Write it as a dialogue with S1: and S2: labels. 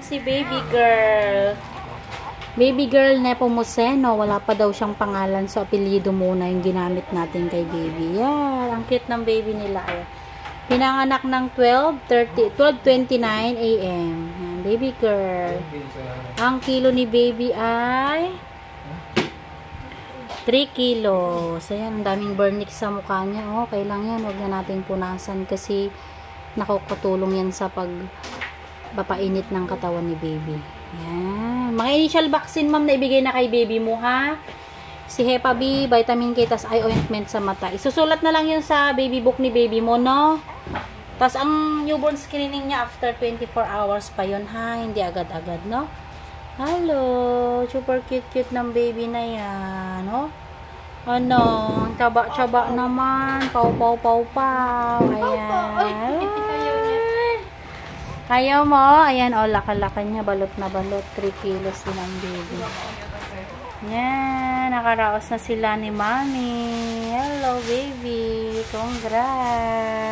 S1: Si baby girl. Baby girl Nepomuceno. Wala pa daw siyang pangalan. So, apelyido muna yung ginamit natin kay baby. Yan. Ang cute ng baby nila. Ayan. Pinanganak ng 12:29 AM. Yan. Baby girl. Ang kilo ni baby ay 3 kilos. Ayan. Ang daming burnix sa mukha niya. Okay lang yan. Huwag na natin punasan kasi nakakatulong yan sa papainit ng katawan ni baby. Yan. Mga initial vaccine, ma'am, na ibigay na kay baby mo, ha? Si Hepa B, vitamin K, tas eye ointment sa mata. Isusulat na lang yun sa baby book ni baby mo, no? Tas ang newborn screening niya after 24 hours pa yun, ha? Hindi agad-agad, no? Hello! Super cute-cute ng baby na yan, no? Ano? Ang taba-taba naman. Pau-pau-pau-pau. Ayan. Ayaw mo? Ayan, o, laka-laka niya. Balot na balot. 3 kilos din ang baby. Yan. Nakaraos na sila ni mommy. Hello, baby. Congrats.